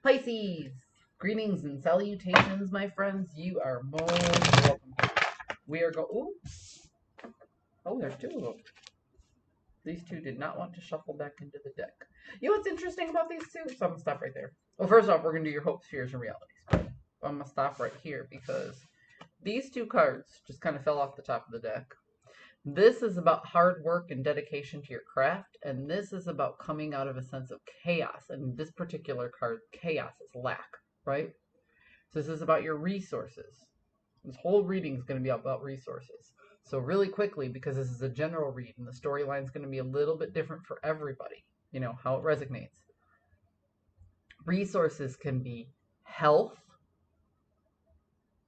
Pisces, greetings and salutations, my friends. You are most welcome. We are going. Oh, there's two of them. These two did not want to shuffle back into the deck. You know what's interesting about these two? So I'm gonna stop right there. Well, first off, we're gonna do your hopes, fears, and realities. But I'm gonna stop right here because these two cards just kind of fell off the top of the deck. This is about hard work and dedication to your craft, and this is about coming out of a sense of chaos. And this particular card, chaos, is lack, right? So this is about your resources. This whole reading is going to be about resources. So really quickly, because this is a general read, and the storyline is going to be a little bit different for everybody, you know, how it resonates. Resources can be health,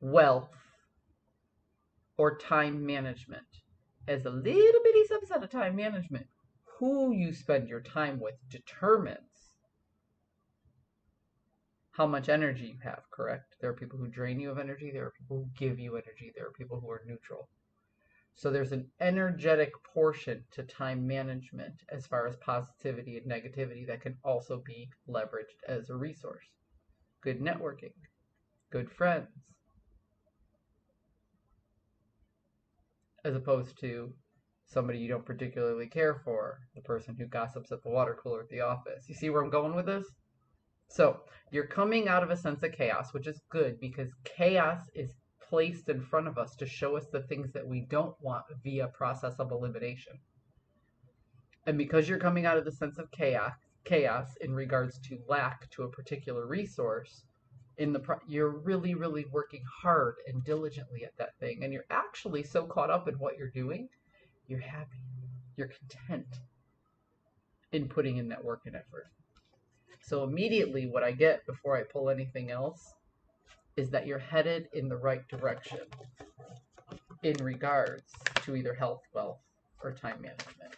wealth, or time management. As a little bitty subset of time management, who you spend your time with determines how much energy you have, correct? There are people who drain you of energy. There are people who give you energy. There are people who are neutral. So there's an energetic portion to time management as far as positivity and negativity that can also be leveraged as a resource. Good networking, good friends, as opposed to somebody you don't particularly care for, the person who gossips at the water cooler at the office. You see where I'm going with this? So you're coming out of a sense of chaos, which is good because chaos is placed in front of us to show us the things that we don't want via process of elimination. And because you're coming out of the sense of chaos in regards to lack to a particular resource, you're really, really working hard and diligently at that thing. And you're actually so caught up in what you're doing, you're happy. You're content in putting in that work and effort. So immediately what I get before I pull anything else is that you're headed in the right direction in regards to either health, wealth, or time management.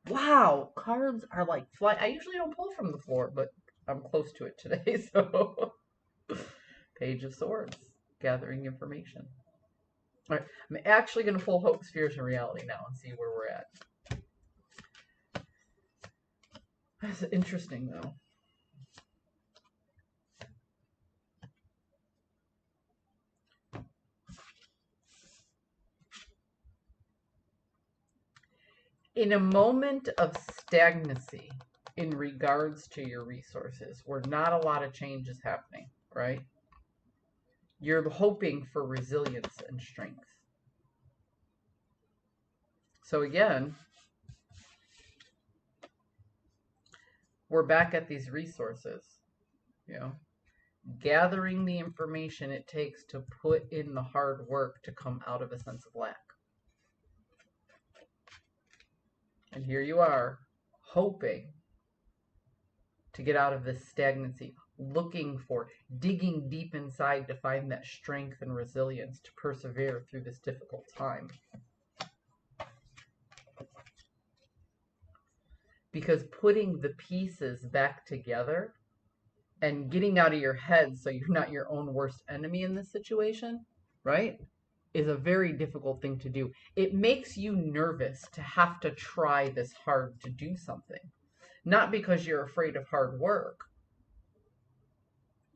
Wow, cards are like fly. I usually don't pull from the floor, but I'm close to it today, so Page of Swords, gathering information. All right, I'm actually going to pull hopes, fears, and reality now and see where we're at. That's interesting, though. In a moment of stagnancy in regards to your resources, where not a lot of change is happening, right? You're hoping for resilience and strength. So again, we're back at these resources, you know, gathering the information it takes to put in the hard work to come out of a sense of lack. And here you are, hoping to get out of this stagnancy, looking for, digging deep inside to find that strength and resilience to persevere through this difficult time. Because putting the pieces back together and getting out of your head so you're not your own worst enemy in this situation, right, is a very difficult thing to do. It makes you nervous to have to try this hard to do something. Not because you're afraid of hard work,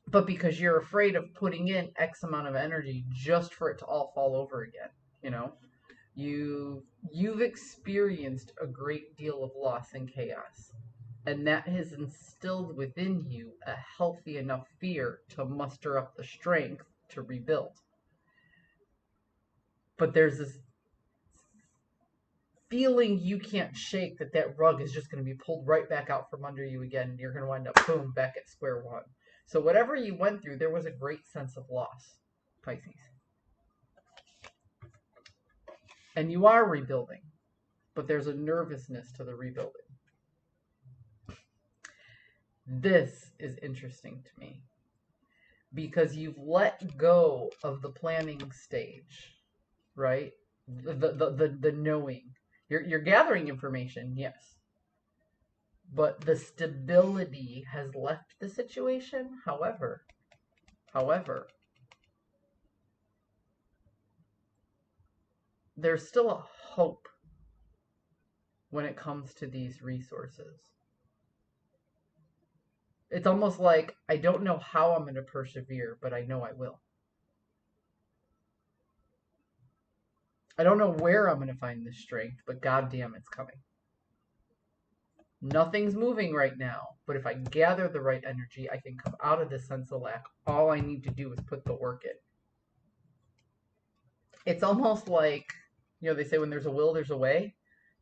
but because you're afraid of putting in X amount of energy just for it to all fall over again, you know? You've experienced a great deal of loss and chaos, and that has instilled within you a healthy enough fear to muster up the strength to rebuild. But there's this feeling you can't shake that rug is just going to be pulled right back out from under you again, and you're going to wind up, boom, back at square one. So whatever you went through, there was a great sense of loss, Pisces. And you are rebuilding, but there's a nervousness to the rebuilding. This is interesting to me because you've let go of the planning stage, right? The knowing. You're gathering information, yes. But the stability has left the situation. However, there's still a hope when it comes to these resources. It's almost like I don't know how I'm going to persevere, but I know I will. I don't know where I'm going to find this strength, but goddamn, it's coming. Nothing's moving right now, but if I gather the right energy, I can come out of this sense of lack. All I need to do is put the work in. It's almost like, they say when there's a will, there's a way.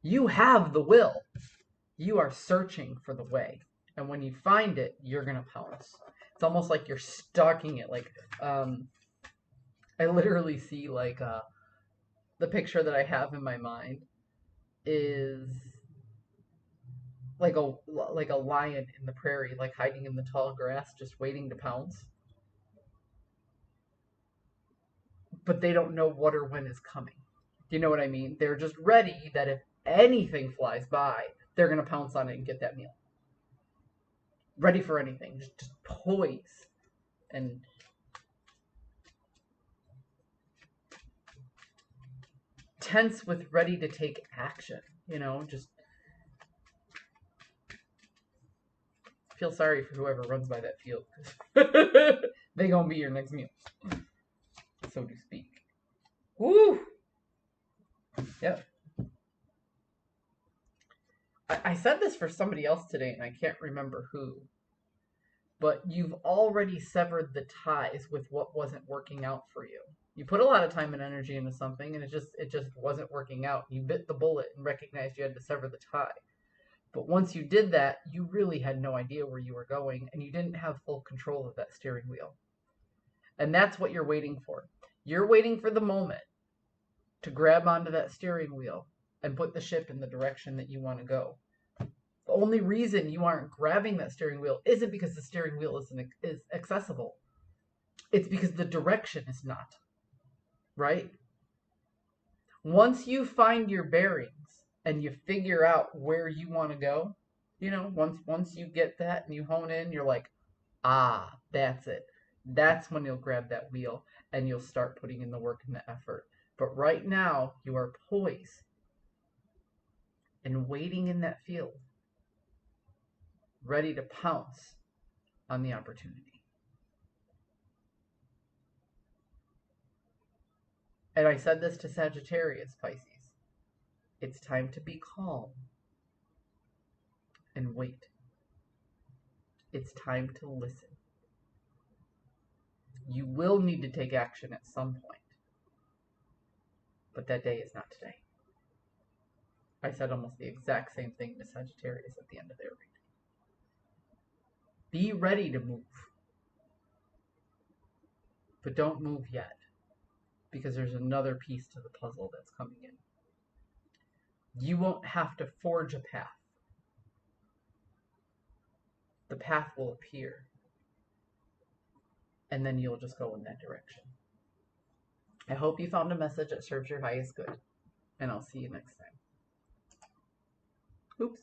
You have the will. You are searching for the way. And when you find it, you're going to pounce. It's almost like you're stalking it. Like, I literally see, like, the picture that I have in my mind is like a lion in the prairie, like hiding in the tall grass, just waiting to pounce. But they don't know what or when is coming. Do you know what I mean? They're just ready that if anything flies by, they're going to pounce on it and get that meal. Ready for anything. Just poise. And tense with ready to take action. Just feel sorry for whoever runs by that field. They gonna be your next meal, so to speak. Woo! Yep. I said this for somebody else today, and I can't remember who. But you've already severed the ties with what wasn't working out for you. You put a lot of time and energy into something, and it just wasn't working out. You bit the bullet and recognized you had to sever the tie. But once you did that, you really had no idea where you were going, and you didn't have full control of that steering wheel. And that's what you're waiting for. You're waiting for the moment to grab onto that steering wheel and put the ship in the direction that you want to go. The only reason you aren't grabbing that steering wheel isn't because the steering wheel is accessible. It's because the direction is not. Right? Once you find your bearings and you figure out where you want to go, once you get that and you hone in, you're like, that's it. That's when you'll grab that wheel and you'll start putting in the work and the effort. But right now, you are poised and waiting in that field, ready to pounce on the opportunity. And I said this to Sagittarius, Pisces. It's time to be calm and wait. It's time to listen. You will need to take action at some point. But that day is not today. I said almost the exact same thing to Sagittarius at the end of their reading. Be ready to move. But don't move yet. Because there's another piece to the puzzle that's coming in. You won't have to forge a path. The path will appear. And then you'll just go in that direction. I hope you found a message that serves your highest good. And I'll see you next time. Oops.